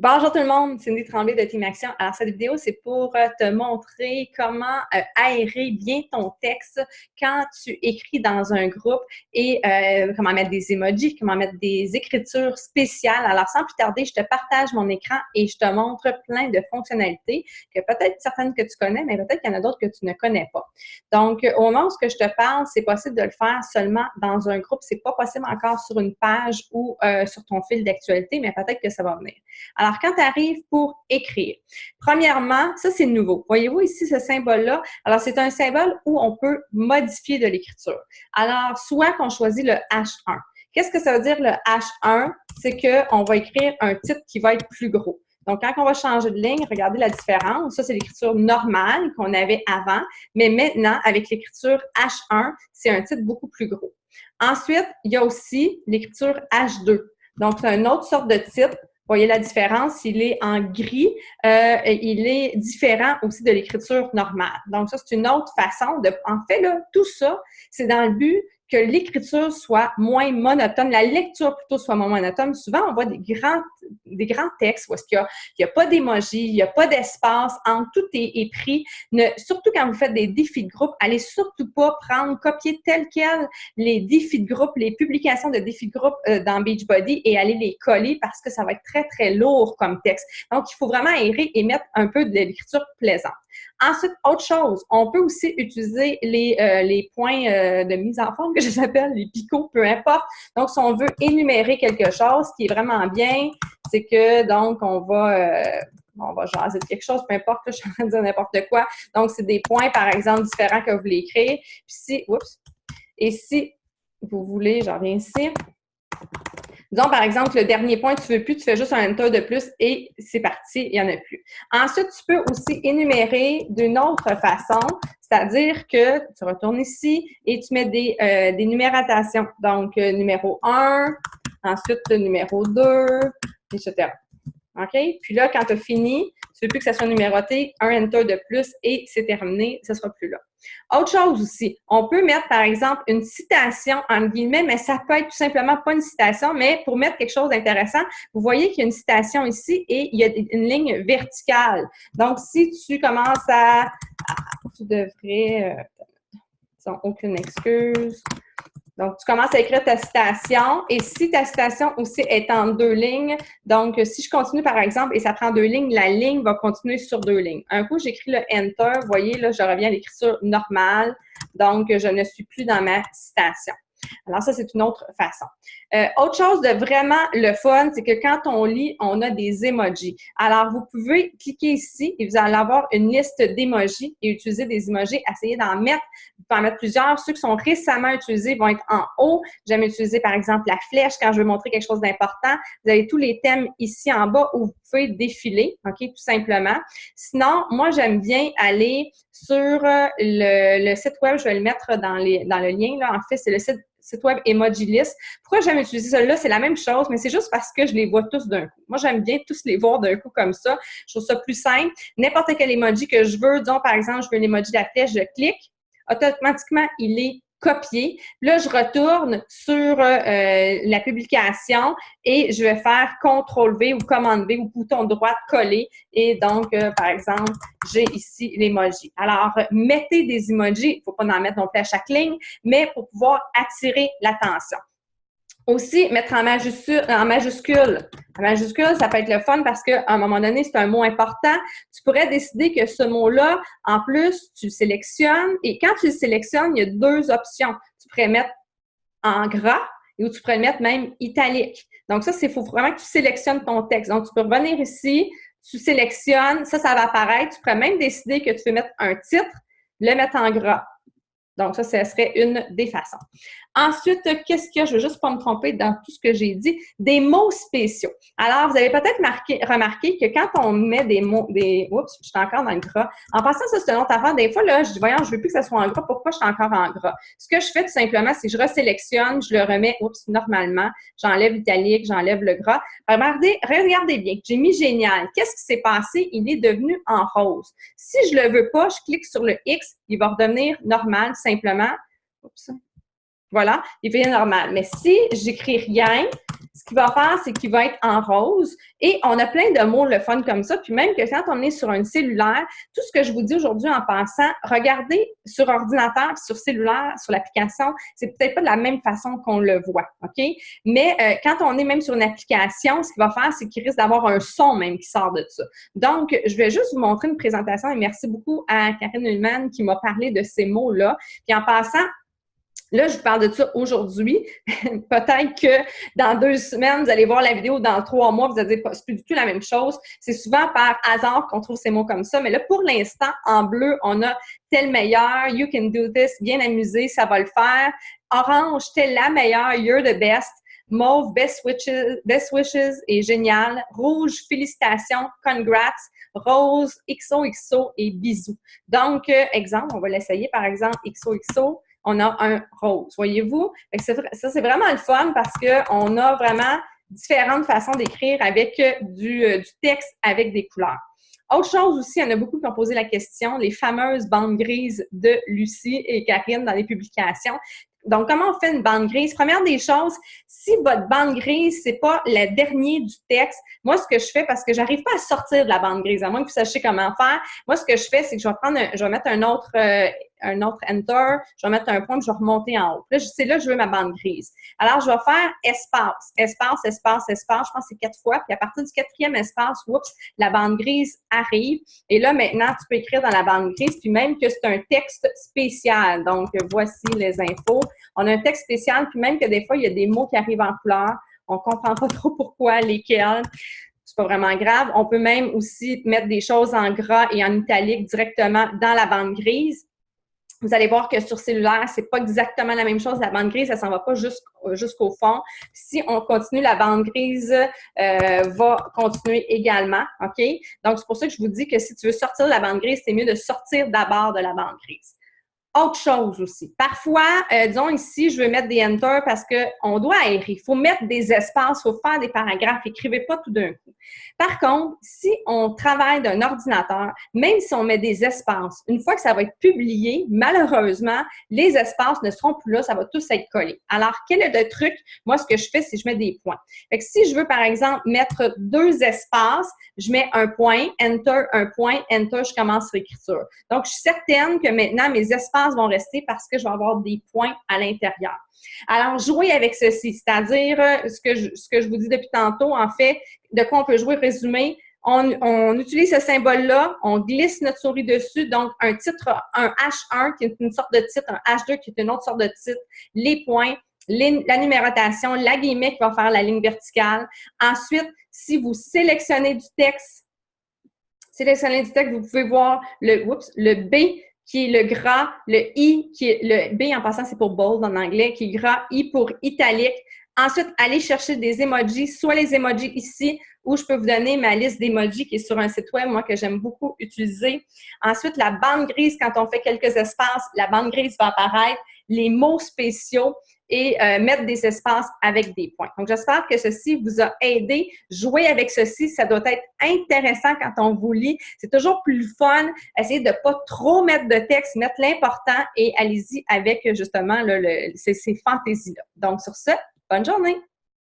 Bonjour tout le monde, Cindy Tremblay de Team Action. Alors, cette vidéo, c'est pour te montrer comment aérer bien ton texte quand tu écris dans un groupe et comment mettre des emojis, comment mettre des écritures spéciales. Alors, sans plus tarder, je te partage mon écran et je te montre plein de fonctionnalités que peut-être certaines que tu connais, mais peut-être qu'il y en a d'autres que tu ne connais pas. Donc, au moment où je te parle, c'est possible de le faire seulement dans un groupe. C'est pas possible encore sur une page ou sur ton fil d'actualité, mais peut-être que ça va venir. Alors, quand tu arrives pour écrire, premièrement, ça, c'est nouveau. Voyez-vous ici ce symbole-là? Alors, c'est un symbole où on peut modifier de l'écriture. Alors, soit qu'on choisit le H1. Qu'est-ce que ça veut dire le H1? C'est qu'on va écrire un titre qui va être plus gros. Donc, quand on va changer de ligne, regardez la différence. Ça, c'est l'écriture normale qu'on avait avant. Mais maintenant, avec l'écriture H1, c'est un titre beaucoup plus gros. Ensuite, il y a aussi l'écriture H2. Donc, c'est une autre sorte de titre. Vous voyez la différence, il est en gris, il est différent aussi de l'écriture normale. Donc, ça, c'est une autre façon de... En fait, là, tout ça, c'est dans le but que l'écriture soit moins monotone, la lecture plutôt soit moins monotone. Souvent, on voit des grands textes où il n'y a pas d'émoji, il n'y a pas d'espace, tout est pris. Surtout quand vous faites des défis de groupe, allez surtout pas copier tel quel les défis de groupe, les publications de défis de groupe dans Beachbody et aller les coller parce que ça va être très, très lourd comme texte. Donc, il faut vraiment aérer et mettre un peu de l'écriture plaisante. Ensuite, autre chose, on peut aussi utiliser les points de mise en forme que j'appelle les picots, peu importe. Donc, si on veut énumérer quelque chose, ce qui est vraiment bien, c'est que, donc, on va jaser de quelque chose, peu importe, là, je suis en train de dire n'importe quoi. Donc, c'est des points, par exemple, différents que vous voulez écrire. Puis si, et si vous voulez, j'en reviens ici. Disons, par exemple, le dernier point, tu ne veux plus, tu fais juste un enter de plus et c'est parti, il n'y en a plus. Ensuite, tu peux aussi énumérer d'une autre façon, c'est-à-dire que tu retournes ici et tu mets des numérotations. Donc, numéro 1, ensuite le numéro 2, etc. OK? Puis là, quand tu as fini, tu ne veux plus que ça soit numéroté, un enter de plus et c'est terminé, ça ne sera plus là. Autre chose aussi, on peut mettre, par exemple, une citation, entre guillemets, mais ça peut être tout simplement pas une citation, mais pour mettre quelque chose d'intéressant, vous voyez qu'il y a une citation ici et il y a une ligne verticale. Donc, si tu commences tu devrais, sans aucune excuse. Donc, tu commences à écrire ta citation et si ta citation aussi est en 2 lignes, donc si je continue par exemple et ça prend 2 lignes, la ligne va continuer sur 2 lignes. Un coup, j'écris le Enter, vous voyez, là, je reviens à l'écriture normale, donc je ne suis plus dans ma citation. Alors, ça, c'est une autre façon. Autre chose de vraiment le fun, c'est que quand on lit, on a des emojis. Alors, vous pouvez cliquer ici et vous allez avoir une liste d'emojis et utiliser des emojis. Essayez d'en mettre. Vous pouvez en mettre plusieurs. Ceux qui sont récemment utilisés vont être en haut. J'aime utiliser, par exemple, la flèche quand je veux montrer quelque chose d'important. Vous avez tous les thèmes ici en bas où vous pouvez défiler, OK, tout simplement. Sinon, moi, j'aime bien aller sur le site web. Je vais le mettre dans le lien. Là. En fait, c'est le site web Emojilist. Pourquoi j'aime utiliser celui-là? C'est la même chose, mais c'est juste parce que je les vois tous d'un coup. Moi, j'aime bien tous les voir d'un coup comme ça. Je trouve ça plus simple. N'importe quel emoji que je veux, disons par exemple, je veux l'emoji de la flèche, je clique. Automatiquement, il est copié. Là, je retourne sur la publication et je vais faire CTRL-V ou commande-V ou bouton droit coller. Et donc, par exemple, j'ai ici l'emoji. Alors, mettez des emojis. Il ne faut pas en mettre non plus à chaque ligne, mais pour pouvoir attirer l'attention. Aussi, mettre en majuscule. En majuscule, ça peut être le fun parce qu'à un moment donné, c'est un mot important. Tu pourrais décider que ce mot-là, en plus, tu le sélectionnes. Et quand tu le sélectionnes, il y a 2 options. Tu pourrais mettre en gras ou tu pourrais le mettre même italique. Donc ça, il faut vraiment que tu sélectionnes ton texte. Donc, tu peux revenir ici, tu sélectionnes, ça va apparaître. Tu pourrais même décider que tu veux mettre un titre, le mettre en gras. Donc, ça serait une des façons. Ensuite, qu'est-ce qu'il y a? Je ne veux juste pas me tromper dans tout ce que j'ai dit. Des mots spéciaux. Alors, vous avez peut-être remarqué que quand on met des mots, oups, je suis encore dans le gras. En passant, ça, c'est une autre affaire. Des fois, là, je dis, voyons, je veux plus que ça soit en gras. Pourquoi je suis encore en gras? Ce que je fais, tout simplement, c'est que je resélectionne, je le remets, normalement. J'enlève l'italique, j'enlève le gras. Regardez bien. J'ai mis génial. Qu'est-ce qui s'est passé? Il est devenu en rose. Si je le veux pas, je clique sur le X, il va redevenir normal, simplement. Oups. Voilà, il fait normal. Mais si j'écris rien, ce qu'il va faire, c'est qu'il va être en rose. Et on a plein de mots le fun comme ça. Puis même que quand on est sur un cellulaire, tout ce que je vous dis aujourd'hui en passant, regardez sur ordinateur, sur cellulaire, sur l'application, c'est peut-être pas de la même façon qu'on le voit, OK? Mais quand on est même sur une application, ce qu'il va faire, c'est qu'il risque d'avoir un son même qui sort de ça. Donc, je vais juste vous montrer une présentation et merci beaucoup à Karine Ullman qui m'a parlé de ces mots-là. Puis en passant, là, je vous parle de ça aujourd'hui. Peut-être que dans 2 semaines, vous allez voir la vidéo, dans 3 mois, vous allez dire c'est plus du tout la même chose. C'est souvent par hasard qu'on trouve ces mots comme ça. Mais là, pour l'instant, en bleu, on a tel meilleur, you can do this, bien amusé, ça va le faire. Orange, tel la meilleure, you're the best. Mauve, best wishes est génial. Rouge, félicitations, congrats. Rose, XOXO et bisous. Donc, exemple, on va l'essayer par exemple, XOXO. On a un rose, voyez-vous? Ça, c'est vraiment le fun parce qu'on a vraiment différentes façons d'écrire avec du texte avec des couleurs. Autre chose aussi, il y en a beaucoup qui ont posé la question, les fameuses bandes grises de Lucie et Karine dans les publications. Donc, comment on fait une bande grise? Première des choses, si votre bande grise, c'est pas le dernier du texte, moi, ce que je fais, parce que j'arrive pas à sortir de la bande grise, à moins que vous sachiez comment faire, moi, ce que je fais, c'est que je vais mettre un autre enter, je vais mettre un point, puis je vais remonter en haut. Là, c'est là que je veux ma bande grise. Alors, je vais faire espace, espace, espace, espace, je pense que c'est 4 fois, puis à partir du 4e espace, oups, la bande grise arrive. Et là, maintenant, tu peux écrire dans la bande grise, puis même que c'est un texte spécial. Donc, voici les infos. On a un texte spécial, puis même que des fois, il y a des mots qui arrivent en couleur. On ne comprend pas trop pourquoi, lesquels. C'est pas vraiment grave. On peut même aussi mettre des choses en gras et en italique directement dans la bande grise. Vous allez voir que sur cellulaire, c'est pas exactement la même chose. La bande grise, ça s'en va pas jusqu'au fond. Si on continue, la bande grise va continuer également, OK? Donc, c'est pour ça que je vous dis que si tu veux sortir de la bande grise, c'est mieux de sortir d'abord de la bande grise. Autre chose aussi. Parfois, disons ici, je veux mettre des enter parce qu'on doit aérer. Il faut mettre des espaces, il faut faire des paragraphes. Écrivez pas tout d'un coup. Par contre, si on travaille d'un ordinateur, même si on met des espaces, une fois que ça va être publié, malheureusement, les espaces ne seront plus là, ça va tous être collé. Alors, quel est le truc? Moi, ce que je fais, c'est que je mets des points. Fait que si je veux, par exemple, mettre 2 espaces, je mets un point, enter, je commence l'écriture. Donc, je suis certaine que maintenant, mes espaces vont rester parce que je vais avoir des points à l'intérieur. Alors, jouer avec ceci, c'est-à-dire ce que je vous dis depuis tantôt, en fait, de quoi on peut jouer, résumé, on utilise ce symbole-là, on glisse notre souris dessus, donc un titre, un H1 qui est une sorte de titre, un H2 qui est une autre sorte de titre, les points, la numérotation, la guillemette qui va faire la ligne verticale. Ensuite, si vous sélectionnez du texte, vous pouvez voir le B qui est le gras, le I qui est le B en passant, c'est pour bold en anglais, qui est gras, I pour italique. Ensuite, allez chercher des emojis, soit les emojis ici, ou je peux vous donner ma liste d'emojis qui est sur un site web, moi, que j'aime beaucoup utiliser. Ensuite, la bande grise, quand on fait quelques espaces, la bande grise va apparaître, les mots spéciaux et mettre des espaces avec des points. Donc, j'espère que ceci vous a aidé. Jouer avec ceci, ça doit être intéressant quand on vous lit. C'est toujours plus fun. Essayez de ne pas trop mettre de texte, mettre l'important et allez-y avec justement ces fantaisies-là. Donc, sur ce, bonne journée!